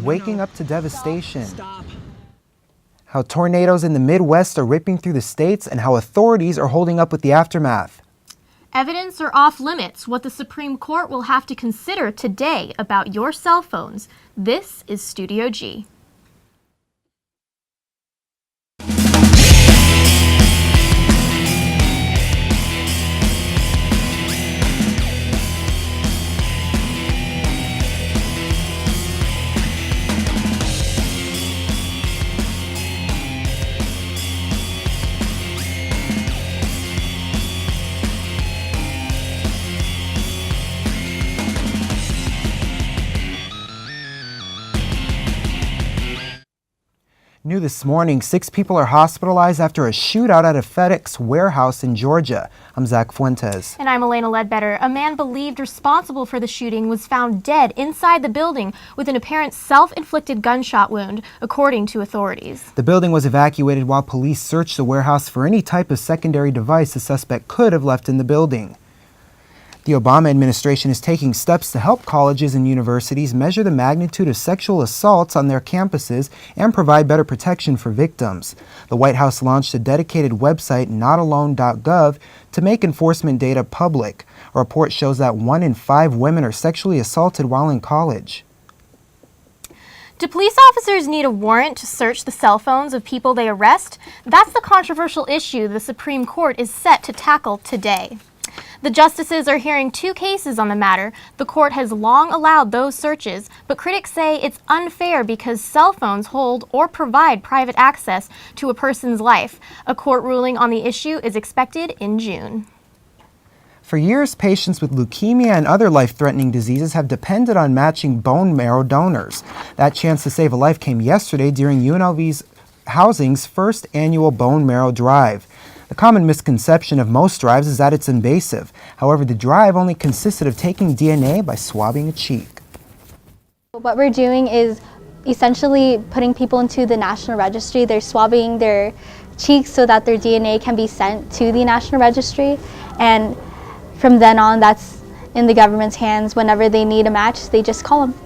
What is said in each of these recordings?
Waking up to devastation. Stop. How tornadoes in the Midwest are ripping through the states and how authorities are holding up with the aftermath. Evidence are off limits, what the Supreme Court will have to consider today about your cell phones. This is Studio G. New this morning, 6 people are hospitalized after a shootout at a FedEx warehouse in Georgia. I'm Zach Fuentes. And I'm Elena Ledbetter. A man believed responsible for the shooting was found dead inside the building with an apparent self-inflicted gunshot wound, according to authorities. The building was evacuated while police searched the warehouse for any type of secondary device the suspect could have left in the building. The Obama administration is taking steps to help colleges and universities measure the magnitude of sexual assaults on their campuses and provide better protection for victims. The White House launched a dedicated website, notalone.gov, to make enforcement data public. A report shows that 1 in 5 women are sexually assaulted while in college. Do police officers need a warrant to search the cell phones of people they arrest? That's the controversial issue the Supreme Court is set to tackle today. The justices are hearing 2 cases on the matter. The court has long allowed those searches, but critics say it's unfair because cell phones hold or provide private access to a person's life. A court ruling on the issue is expected in June. For years, patients with leukemia and other life-threatening diseases have depended on matching bone marrow donors. That chance to save a life came yesterday during UNLV's Housing's first annual bone marrow drive. The common misconception of most drives is that it's invasive. However, the drive only consisted of taking DNA by swabbing a cheek. What we're doing is essentially putting people into the National Registry. They're swabbing their cheeks so that their DNA can be sent to the National Registry. And from then on, that's in the government's hands. Whenever they need a match, they just call them.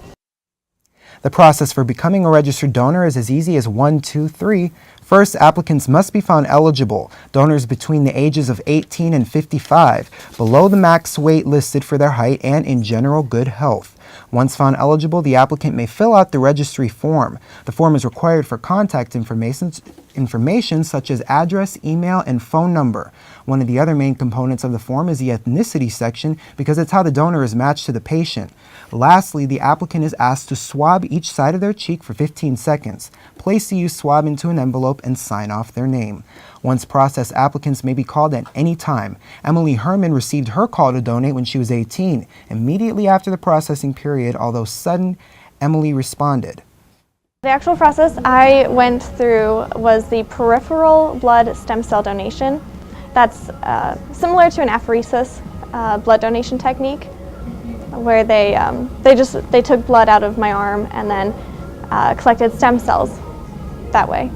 The process for becoming a registered donor is as easy as 1, 2, 3. First, applicants must be found eligible, donors between the ages of 18 and 55, below the max weight listed for their height and in general good health. Once found eligible, the applicant may fill out the registry form. The form is required for contact information such as address, email, and phone number. One of the other main components of the form is the ethnicity section because it's how the donor is matched to the patient. Lastly, the applicant is asked to swab each side of their cheek for 15 seconds. Place the used swab into an envelope and sign off their name. Once processed, applicants may be called at any time. Emily Herman received her call to donate when she was 18. Immediately after the processing period, although sudden, Emily responded. The actual process I went through was the peripheral blood stem cell donation. That's similar to an apheresis blood donation technique, where they took blood out of my arm and then collected stem cells that way.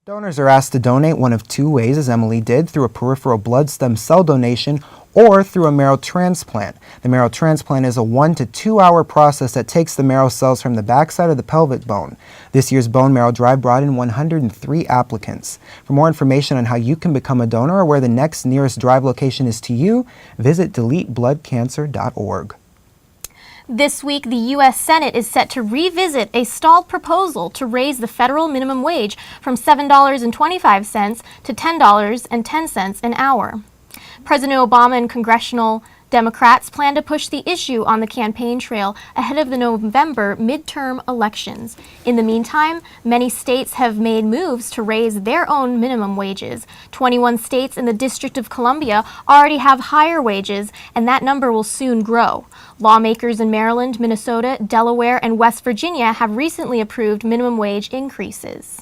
Donors are asked to donate one of 2 ways, as Emily did, through a peripheral blood stem cell donation or through a marrow transplant. The marrow transplant is a 1 to 2 hour process that takes the marrow cells from the backside of the pelvic bone. This year's bone marrow drive brought in 103 applicants. For more information on how you can become a donor or where the next nearest drive location is to you, visit deletebloodcancer.org. This week, the U.S. Senate is set to revisit a stalled proposal to raise the federal minimum wage from $7.25 to $10.10 an hour. President Obama and congressional Democrats plan to push the issue on the campaign trail ahead of the November midterm elections. In the meantime, many states have made moves to raise their own minimum wages. 21 states in the District of Columbia already have higher wages, and that number will soon grow. Lawmakers in Maryland, Minnesota, Delaware, and West Virginia have recently approved minimum wage increases.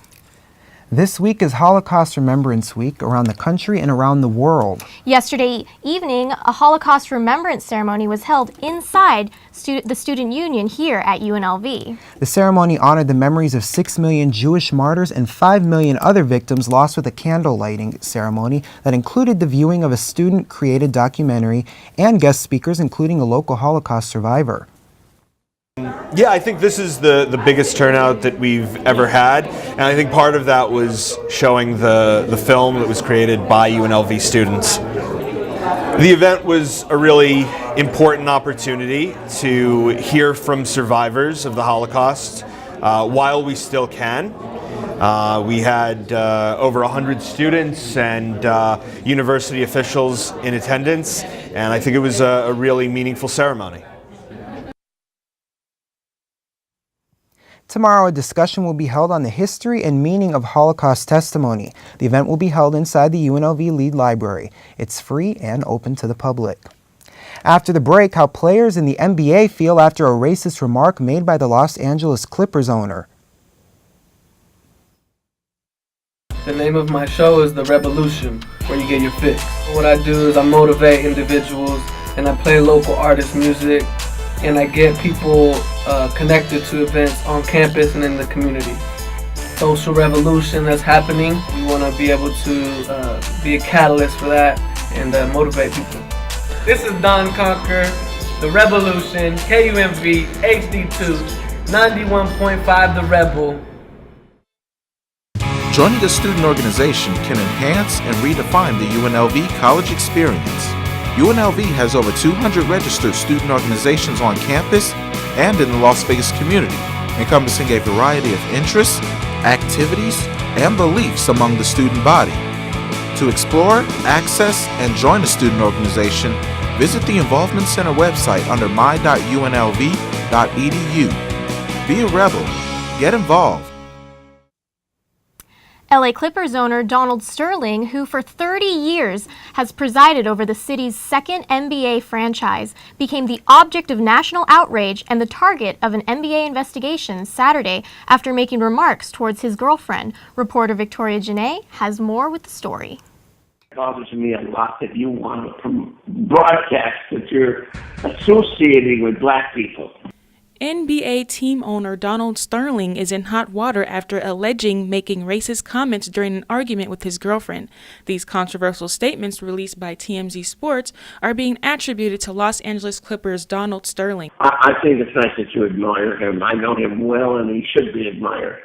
This week is Holocaust Remembrance Week around the country and around the world. Yesterday evening, a Holocaust Remembrance ceremony was held inside the Student Union here at UNLV. The ceremony honored the memories of 6 million Jewish martyrs and 5 million other victims lost with a candle lighting ceremony that included the viewing of a student-created documentary and guest speakers, including a local Holocaust survivor. Yeah, I think this is the biggest turnout that we've ever had, and I think part of that was showing the film that was created by UNLV students. The event was a really important opportunity to hear from survivors of the Holocaust while we still can. We had over 100 students and university officials in attendance, and I think it was a really meaningful ceremony. Tomorrow, a discussion will be held on the history and meaning of Holocaust testimony. The event will be held inside the UNLV Lead Library. It's free and open to the public. After the break, how players in the NBA feel after a racist remark made by the Los Angeles Clippers owner. The name of my show is The Revolution, where you get your fix. What I do is I motivate individuals, and I play local artist music, and I get people connected to events on campus and in the community. Social revolution that's happening. We want to be able to be a catalyst for that and motivate people. This is Don Conquer, The Revolution, KUMV, HD2, 91.5 The Rebel. Joining a student organization can enhance and redefine the UNLV college experience. UNLV has over 200 registered student organizations on campus and in the Las Vegas community, encompassing a variety of interests, activities, and beliefs among the student body. To explore, access, and join a student organization, visit the Involvement Center website under my.unlv.edu. Be a rebel. Get involved. LA Clippers owner Donald Sterling, who for 30 years has presided over the city's second NBA franchise, became the object of national outrage and the target of an NBA investigation Saturday after making remarks towards his girlfriend. Reporter Victoria Janae has more with the story. It bothers me a lot that you want to broadcast that you're associating with black people. NBA team owner Donald Sterling is in hot water after alleging making racist comments during an argument with his girlfriend. These controversial statements released by TMZ Sports are being attributed to Los Angeles Clippers Donald Sterling. I think it's nice that you admire him. I know him well, and he should be admired.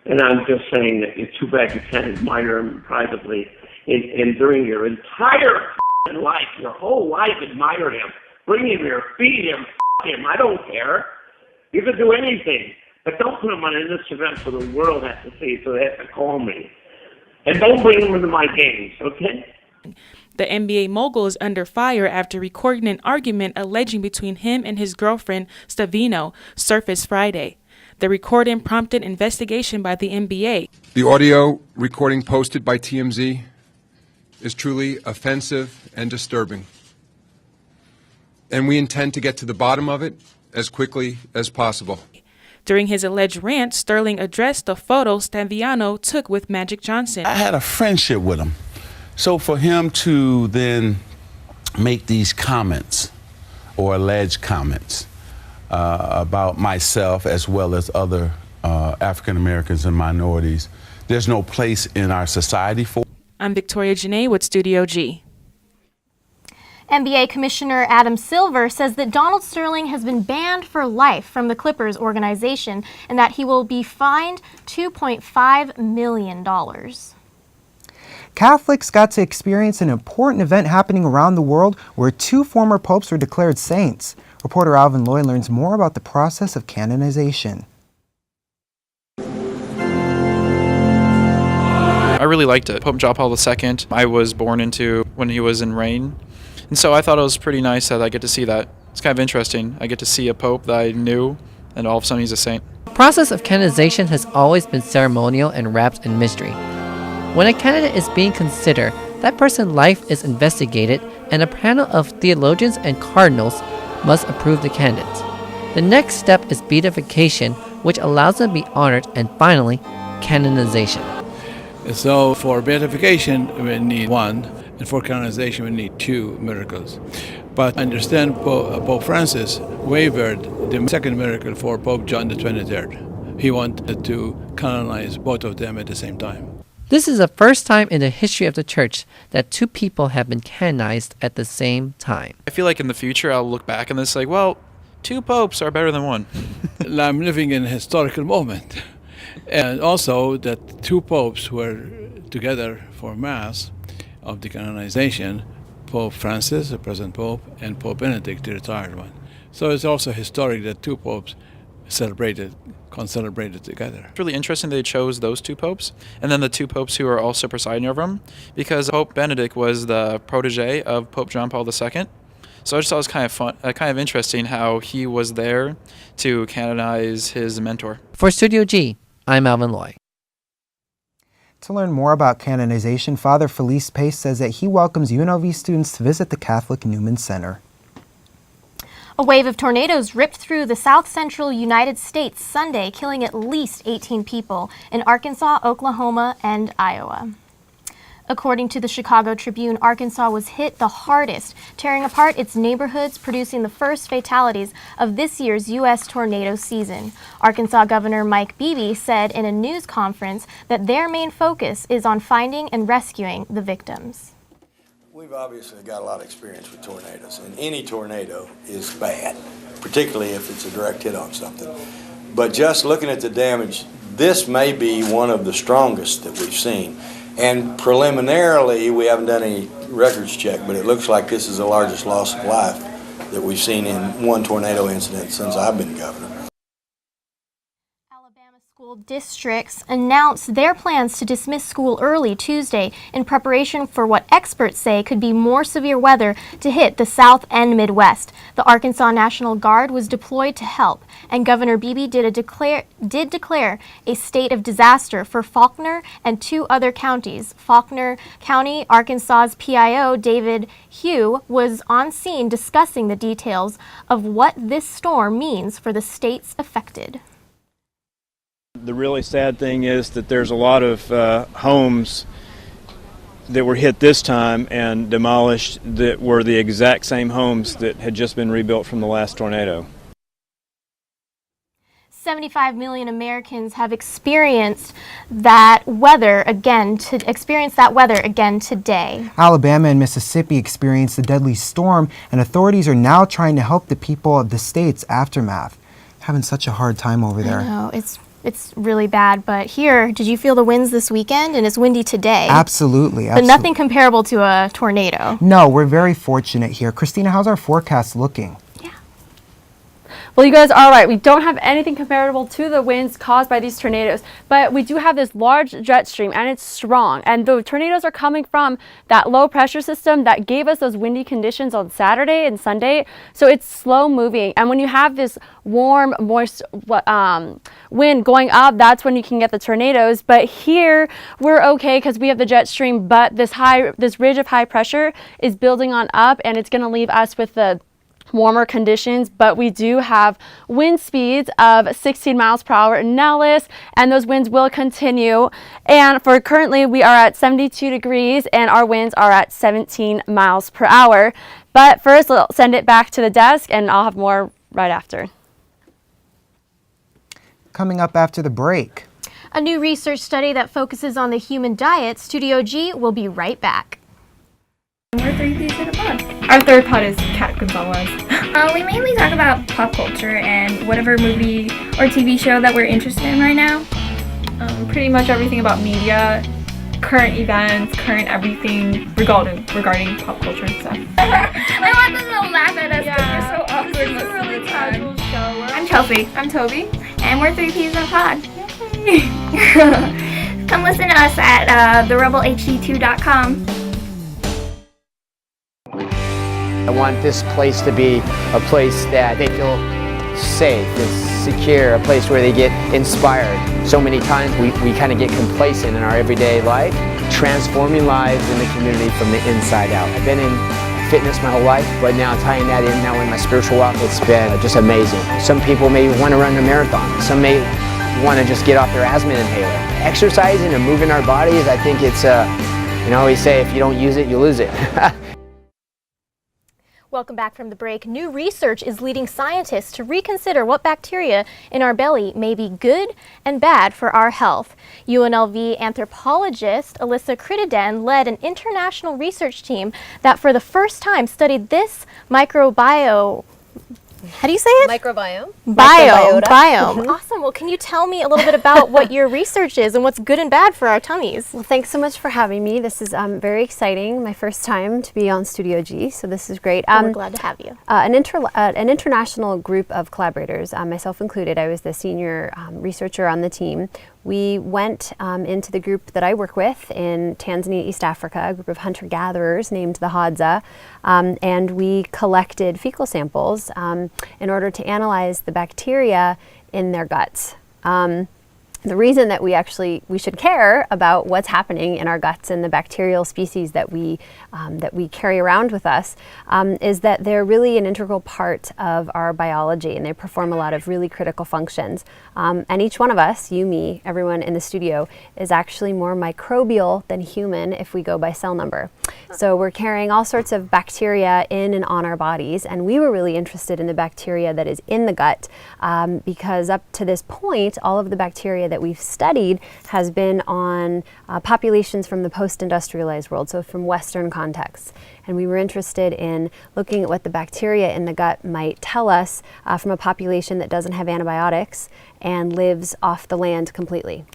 And I'm just saying that it's too bad you can't admire him privately and during your entire life, your whole life admire him. Bring him here, feed him, him. I don't care. You can do anything, but don't put him on in this event for the world has to see, so they have to call me. And don't bring him into my games, okay? The NBA mogul is under fire after recording an argument alleging between him and his girlfriend, Stavino, surfaced Friday. The recording prompted investigation by the NBA. The audio recording posted by TMZ is truly offensive and disturbing. And we intend to get to the bottom of it as quickly as possible. During his alleged rant, Sterling addressed the photo Stanviano took with Magic Johnson. I had a friendship with him. So for him to then make these comments or alleged comments about myself as well as other African Americans and minorities, there's no place in our society for. I'm Victoria Janae with Studio G. NBA Commissioner Adam Silver says that Donald Sterling has been banned for life from the Clippers organization and that he will be fined $2.5 million. Catholics got to experience an important event happening around the world where two former popes were declared saints. Reporter Alvin Loy learns more about the process of canonization. I really liked it. Pope John Paul II, I was born into when he was in reign. And so I thought it was pretty nice that I get to see that. It's kind of interesting. I get to see a pope that I knew, and all of a sudden he's a saint. The process of canonization has always been ceremonial and wrapped in mystery. When a candidate is being considered, that person's life is investigated, and a panel of theologians and cardinals must approve the candidates. The next step is beatification, which allows them to be honored, and finally, canonization. So for beatification, we need one, and for canonization, we need two miracles. But I understand Pope Francis wavered the second miracle for Pope John the 23rd. He wanted to canonize both of them at the same time. This is the first time in the history of the church that two people have been canonized at the same time. I feel like in the future I'll look back on this like, well, 2 popes are better than 1. I'm living in a historical moment. And also that 2 popes were together for Mass of the canonization, Pope Francis, the present Pope, and Pope Benedict, the retired one. So it's also historic that 2 popes concelebrated together. It's really interesting they chose those 2 popes, and then the 2 popes who are also presiding over them, because Pope Benedict was the protege of Pope John Paul II. So I just thought it was kind of fun, kind of interesting how he was there to canonize his mentor. For Studio G, I'm Alvin Loy. To learn more about canonization, Father Felice Pace says that he welcomes UNLV students to visit the Catholic Newman Center. A wave of tornadoes ripped through the south-central United States Sunday, killing at least 18 people in Arkansas, Oklahoma, and Iowa. According to the Chicago Tribune, Arkansas was hit the hardest, tearing apart its neighborhoods, producing the first fatalities of this year's U.S. tornado season. Arkansas Governor Mike Beebe said in a news conference that their main focus is on finding and rescuing the victims. We've obviously got a lot of experience with tornadoes, and any tornado is bad, particularly if it's a direct hit on something. But just looking at the damage, this may be one of the strongest that we've seen. And preliminarily, we haven't done any records check, but it looks like this is the largest loss of life that we've seen in one tornado incident since I've been governor. School districts announced their plans to dismiss school early Tuesday in preparation for what experts say could be more severe weather to hit the South and Midwest. The Arkansas National Guard was deployed to help, and Governor Beebe did declare a state of disaster for Faulkner and 2 other counties. Faulkner County, Arkansas's PIO, David Hugh, was on scene discussing the details of what this storm means for the states affected. The really sad thing is that there's a lot of homes that were hit this time and demolished that were the exact same homes that had just been rebuilt from the last tornado. 75 million Americans have experienced that weather again today. Alabama and Mississippi experienced a deadly storm, and authorities are now trying to help the people of the state's aftermath. Having such a hard time over there. I know, it's really bad, but here, did you feel the winds this weekend? And it's windy today. Absolutely. But nothing comparable to a tornado. No, we're very fortunate here. Christina, how's our forecast looking? Well, you guys are right. We don't have anything comparable to the winds caused by these tornadoes, but we do have this large jet stream, and it's strong. And the tornadoes are coming from that low pressure system that gave us those windy conditions on Saturday and Sunday. So it's slow moving. And when you have this warm, moist wind going up, that's when you can get the tornadoes. But here we're okay because we have the jet stream, but this ridge of high pressure is building on up, and it's going to leave us with the warmer conditions, but we do have wind speeds of 16 miles per hour in Nellis, and those winds will continue. And for currently, we are at 72 degrees, and our winds are at 17 miles per hour. But first, I'll send it back to the desk, and I'll have more right after. Coming up after the break. A new research study that focuses on the human diet. Studio G will be right back. We're 3 Ps in a pod. Our third pod is Kat Gonzalez. We mainly talk about pop culture and whatever movie or TV show that we're interested in right now. Pretty much everything about media, current events, current everything regarding pop culture and stuff. I want them to laugh at us because we're so awkward. This is a really casual show. I'm Chelsea. I'm Toby. And we're 3 Ps in a pod. Come listen to us at therebelhd2.com. I want this place to be a place that they feel safe, it's secure, a place where they get inspired. So many times we kind of get complacent in our everyday life, transforming lives in the community from the inside out. I've been in fitness my whole life, but now tying that in now in my spiritual walk, it's been just amazing. Some people may want to run a marathon. Some may want to just get off their asthma inhaler. Exercising and moving our bodies, I think it's, I always say if you don't use it, you lose it. Welcome back from the break. New research is leading scientists to reconsider what bacteria in our belly may be good and bad for our health. UNLV anthropologist Alyssa Crittenden led an international research team that for the first time studied this microbiome How do you say it? Microbiome. Biome. Microbiota. Biome. Awesome. Well, can you tell me a little bit about what your research is and what's good and bad for our tummies? Well, thanks so much for having me. This is very exciting. My first time to be on Studio G, so this is great. We're glad to have you. An international group of collaborators, myself included. I was the senior researcher on the team. We went into the group that I work with in Tanzania, East Africa, a group of hunter-gatherers named the Hadza, and we collected fecal samples in order to analyze the bacteria in their guts. The reason that we should care about what's happening in our guts and the bacterial species that we carry around with us is that they're really an integral part of our biology, and they perform a lot of really critical functions. And each one of us, you, me, everyone in the studio, is actually more microbial than human if we go by cell number. So we're carrying all sorts of bacteria in and on our bodies, and we were really interested in the bacteria that is in the gut because up to this point, all of the bacteria that we've studied has been on populations from the post-industrialized world, so from Western contexts. And we were interested in looking at what the bacteria in the gut might tell us from a population that doesn't have antibiotics and lives off the land completely,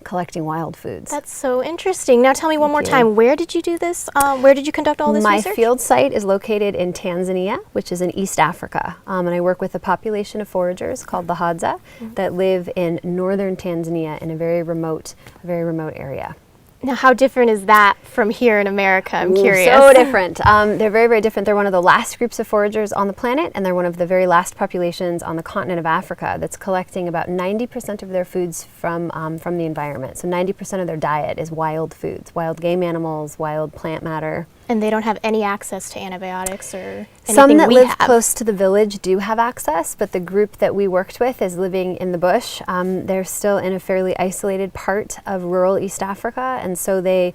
collecting wild foods. That's so interesting. Now tell me one more time, where did you do this? Where did you conduct all this research? My field site is located in Tanzania, which is in East Africa. And I work with a population of foragers called the Hadza that live in northern Tanzania in a very remote area. Now, how different is that from here in America? I'm curious. So different. They're very, very different. They're one of the last groups of foragers on the planet, and they're one of the very last populations on the continent of Africa that's collecting about 90% of their foods from the environment. So 90% of their diet is wild foods, wild game animals, wild plant matter. And they don't have any access to antibiotics or anything Some that live have. close to the village do have access, but the group that we worked with is living in the bush. They're still in a fairly isolated part of rural East Africa, and so they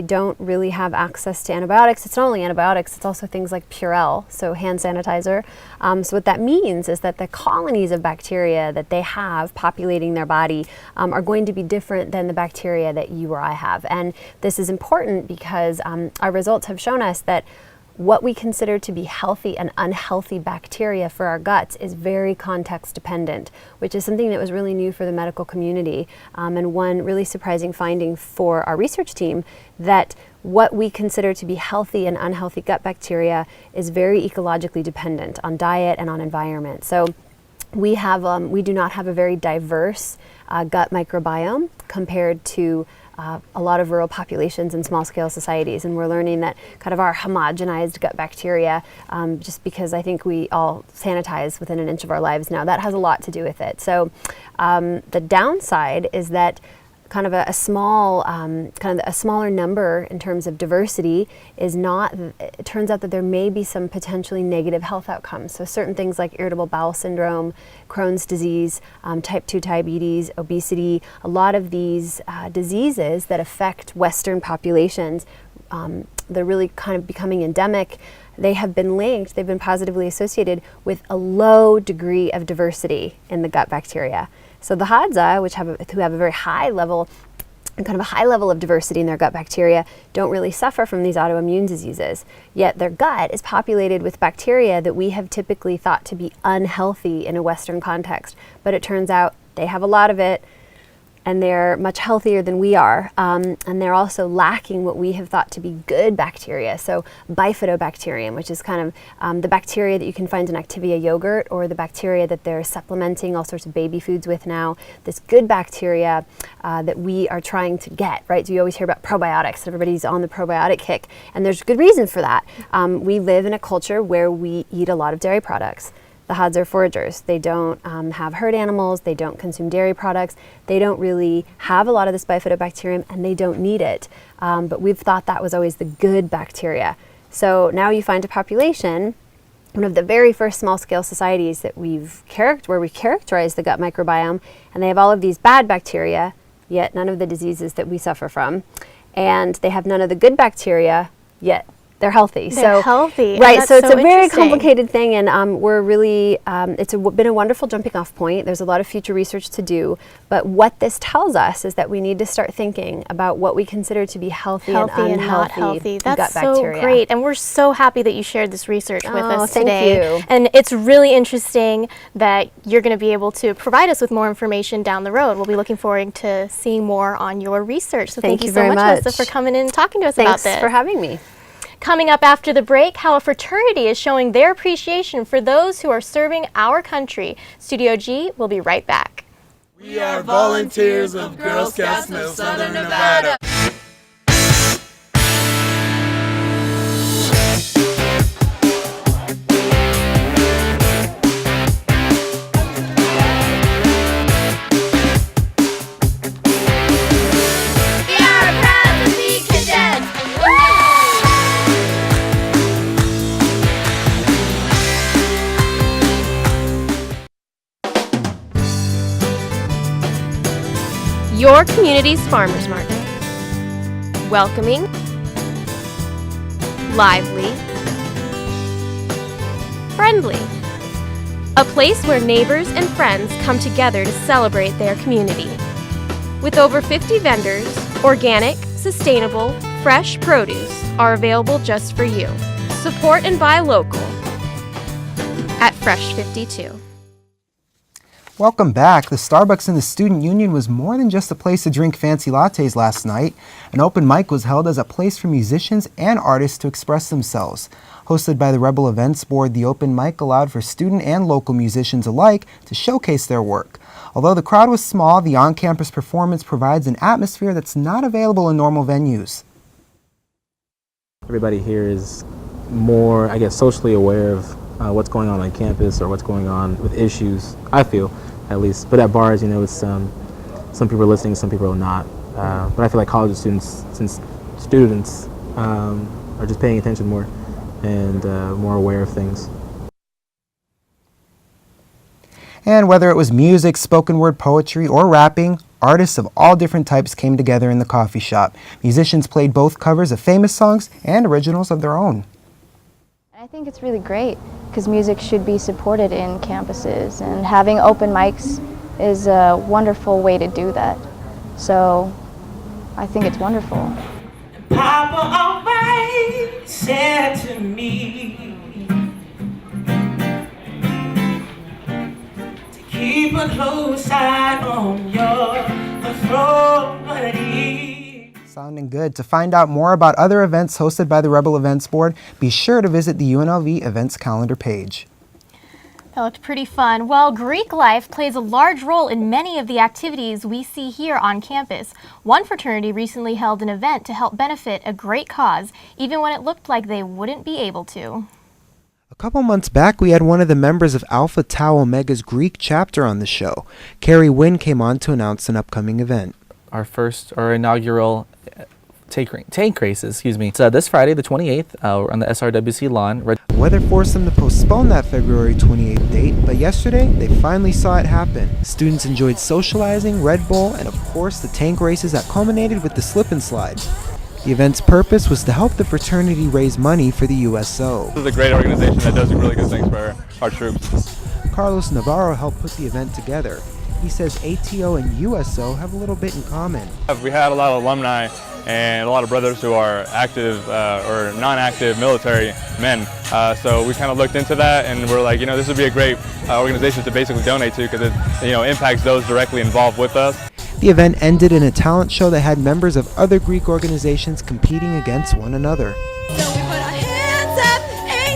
don't really have access to antibiotics. It's not only antibiotics, it's also things like Purell, so hand sanitizer. So what that means is that the colonies of bacteria that they have populating their body are going to be different than the bacteria that you or I have. And this is important because our results have shown us that what we consider to be healthy and unhealthy bacteria for our guts is very context dependent, which is something that was really new for the medical community, and one really surprising finding for our research team, that what we consider to be healthy and unhealthy gut bacteria is very ecologically dependent on diet and on environment. So we do not have a very diverse gut microbiome compared to a lot of rural populations and small-scale societies, and we're learning that kind of our homogenized gut bacteria, just because I think we all sanitize within an inch of our lives now, that has a lot to do with it. So the downside is that kind of a smaller number in terms of diversity is not, it turns out that there may be some potentially negative health outcomes. So certain things like irritable bowel syndrome, Crohn's disease, type 2 diabetes, obesity, a lot of these diseases that affect Western populations, they're really kind of becoming endemic. They have been linked, they've been positively associated with a low degree of diversity in the gut bacteria. So the Hadza, who have a very high level, kind of a high level of diversity in their gut bacteria, don't really suffer from these autoimmune diseases. Yet their gut is populated with bacteria that we have typically thought to be unhealthy in a Western context. But it turns out they have a lot of it, and they're much healthier than we are. And they're also lacking what we have thought to be good bacteria. So bifidobacterium, which is kind of the bacteria that you can find in Activia yogurt, or the bacteria that they're supplementing all sorts of baby foods with now. This good bacteria that we are trying to get, right? So you always hear about probiotics. Everybody's on the probiotic kick. And there's good reason for that. We live in a culture where we eat a lot of dairy products. The Hadza are foragers. They don't have herd animals, they don't consume dairy products, they don't really have a lot of this bifidobacterium, and they don't need it. But we've thought that was always the good bacteria. So now you find a population, one of the very first small-scale societies that where we characterize the gut microbiome, and they have all of these bad bacteria, yet none of the diseases that we suffer from. And they have none of the good bacteria, yet They're healthy. They're healthy. Right. That's So it's a very interesting. complicated thing, and we're really, been a wonderful jumping off point. There's a lot of future research to do, but what this tells us is that we need to start thinking about what we consider to be healthy and unhealthy not healthy. That's gut so bacteria. great, and we're so happy that you shared this research with us thank today. you. And it's really interesting that you're going to be able to provide us with more information down the road. We'll be looking forward to seeing more on your research. So thank you so very much, Melissa, much. for coming in and talking to us about this. Thanks for having me. Coming up after the break, how a fraternity is showing their appreciation for those who are serving our country. Studio G will be right back. We are volunteers of Girl Scouts of Southern Nevada. Your community's farmers market. Welcoming, lively, friendly. A place where neighbors and friends come together to celebrate their community. With over 50 vendors, organic, sustainable, fresh produce are available just for you. Support and buy local at Fresh 52. Welcome back. The Starbucks in the Student Union was more than just a place to drink fancy lattes last night. An open mic was held as a place for musicians and artists to express themselves. Hosted by the Rebel Events Board, the open mic allowed for student and local musicians alike to showcase their work. Although the crowd was small, the on-campus performance provides an atmosphere that's not available in normal venues. Everybody here is more, I guess, socially aware of what's going on campus or what's going on with issues, I feel, at least. But at bars, you know, it's some people are listening, some people are not. But I feel like college students are just paying attention more and more aware of things. And whether it was music, spoken word poetry, or rapping, artists of all different types came together in the coffee shop. Musicians played both covers of famous songs and originals of their own. I think it's really great because music should be supported in campuses, and having open mics is a wonderful way to do that. So I think it's wonderful. Papa always said to me to keep a close eye on your authority. Sounding good. To find out more about other events hosted by the Rebel Events Board, be sure to visit the UNLV events calendar page. That looked pretty fun. Well, Greek life plays a large role in many of the activities we see here on campus. One fraternity recently held an event to help benefit a great cause, even when it looked like they wouldn't be able to. A couple months back, we had one of the members of Alpha Tau Omega's Greek chapter on the show. Carrie Wynn came on to announce an upcoming event. Our inaugural tank races, It's this Friday, the 28th, on the SRWC lawn. Weather forced them to postpone that February 28th date, but yesterday they finally saw it happen. Students enjoyed socializing, Red Bull, and of course the tank races that culminated with the slip and slide. The event's purpose was to help the fraternity raise money for the USO. This is a great organization that does really good things for our troops. Carlos Navarro helped put the event together. He says ATO and USO have a little bit in common. We had a lot of alumni and a lot of brothers who are active or non-active military men. So we kind of looked into that and we're like, this would be a great organization to basically donate to because it impacts those directly involved with us. The event ended in a talent show that had members of other Greek organizations competing against one another. So we put our hands up,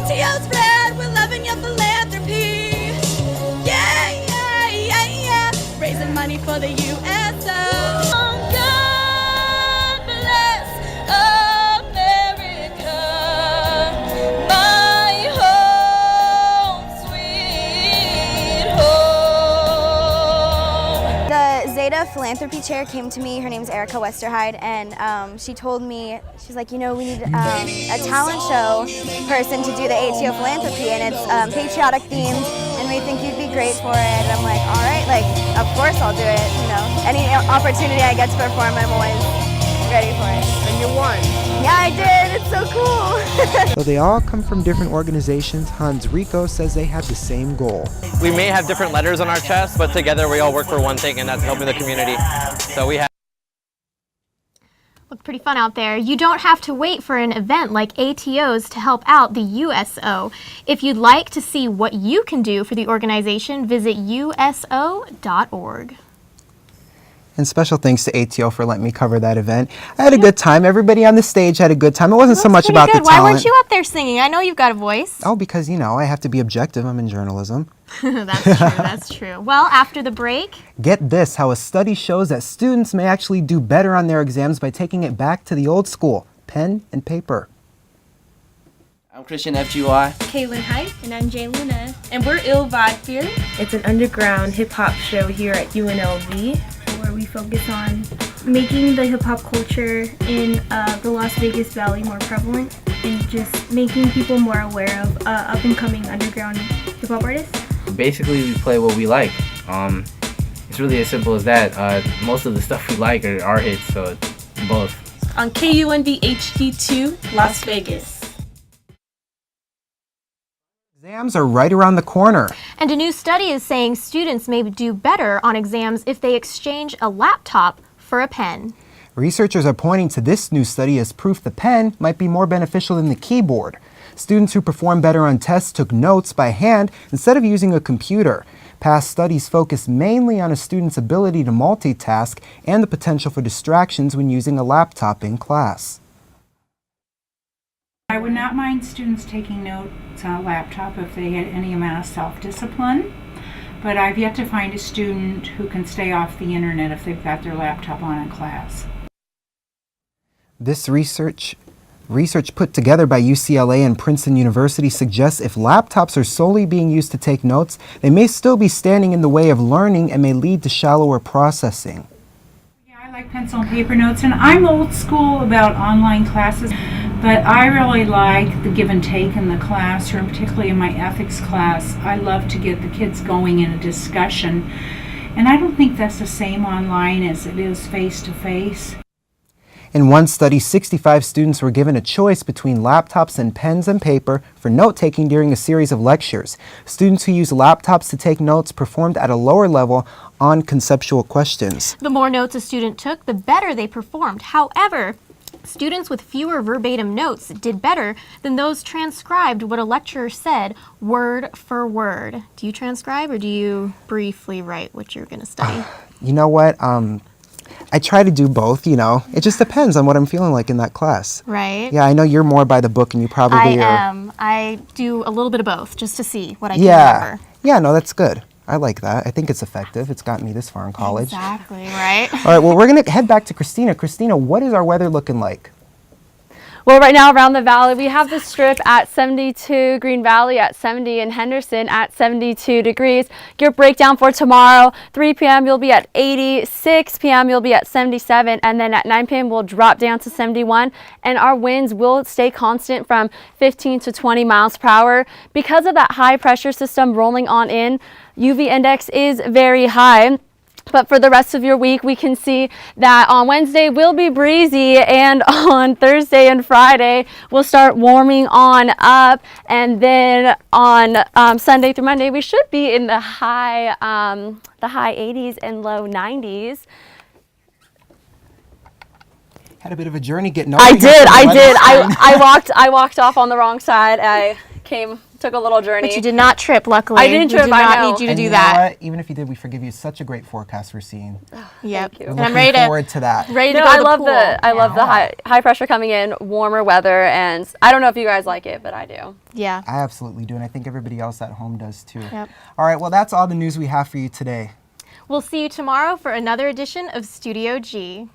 ATO spread, we're loving your philanthropy. Yeah, yeah, yeah, yeah, raising money for the USO. God bless America, my home, sweet home. The Zeta Philanthropy Chair came to me, her name's Erica Westerheide, and she told me, she's like, we need a talent show person to do the ATO Philanthropy, and it's patriotic themed, and we think you'd be great for it. And I'm like, all right, of course I'll do it, any opportunity I get to perform, I'm always ready for it. And you won. Yeah, I did. It's so cool. Though they all come from different organizations, Hans Rico says they have the same goal. We may have different letters on our chest, but together we all work for one thing, and that's helping the community. So we have. Looked pretty fun out there. You don't have to wait for an event like ATO's to help out the USO. If you'd like to see what you can do for the organization, visit uso.org. And special thanks to ATO for letting me cover that event. I had a good time. Everybody on the stage had a good time. It wasn't so much about the talent. Why weren't you up there singing? I know you've got a voice. Oh, because, you know, I have to be objective. I'm in journalism. That's true, that's true. Well, after the break... Get this, how a study shows that students may actually do better on their exams by taking it back to the old school, pen and paper. I'm Christian FGY. Kaylin Height. And I'm Jay Luna. And we're Ill Vibe Fear. It's an underground hip-hop show here at UNLV. Where we focus on making the hip-hop culture in the Las Vegas Valley more prevalent and just making people more aware of up-and-coming underground hip-hop artists. Basically, we play what we like. It's really as simple as that. Most of the stuff we like are our hits, so it's both. On KUNV HD2, Las Vegas. Exams are right around the corner. And a new study is saying students may do better on exams if they exchange a laptop for a pen. Researchers are pointing to this new study as proof the pen might be more beneficial than the keyboard. Students who performed better on tests took notes by hand instead of using a computer. Past studies focused mainly on a student's ability to multitask and the potential for distractions when using a laptop in class. I would not mind students taking notes on a laptop if they had any amount of self-discipline, but I've yet to find a student who can stay off the internet if they've got their laptop on in class. This research put together by UCLA and Princeton University suggests if laptops are solely being used to take notes, they may still be standing in the way of learning and may lead to shallower processing. Yeah, I like pencil and paper notes, and I'm old school about online classes, but I really like the give and take in the classroom, particularly in my ethics class. I love to get the kids going in a discussion, and I don't think that's the same online as it is face-to-face. In one study, 65 students were given a choice between laptops and pens and paper for note-taking during a series of lectures. Students who used laptops to take notes performed at a lower level on conceptual questions. The more notes a student took, the better they performed. However, students with fewer verbatim notes did better than those transcribed what a lecturer said word for word. Do you transcribe or do you briefly write what you're going to study? You know what? I try to do both, you know. It just depends on what I'm feeling like in that class. Right. Yeah, I know you're more by the book and you probably I are. am. I do a little bit of both just to see what I can remember. Yeah, no, that's good. I like that. I think it's effective. It's got me this far in college. Exactly, right? All right, well, we're going to head back to Christina. Christina, what is our weather looking like? Well, right now around the valley, we have the Strip at 72, Green Valley at 70, and Henderson at 72 degrees. Your breakdown for tomorrow, 3 p.m. you'll be at 80, 6 p.m. you'll be at 77, and then at 9 p.m. we'll drop down to 71, and our winds will stay constant from 15 to 20 miles per hour. Because of that high pressure system rolling on in, UV index is very high. But for the rest of your week, we can see that on Wednesday will be breezy, and on Thursday and Friday we'll start warming on up, and then on Sunday through Monday we should be in the high 80s and low 90s. Had a bit of a journey getting over I here. did. I walked off on the wrong side. I took a little journey. But you did not trip, luckily. I didn't trip, We did not need you to And do you that. know what? Even if you did, we forgive you. It's such a great forecast we're seeing. Yep. We're And looking I'm ready forward to that. Ready to No, go to I the love pool. I love the high pressure coming in, warmer weather, and I don't know if you guys like it, but I do. Yeah. I absolutely do, and I think everybody else at home does too. Yep. All right, well, that's all the news we have for you today. We'll see you tomorrow for another edition of Studio G.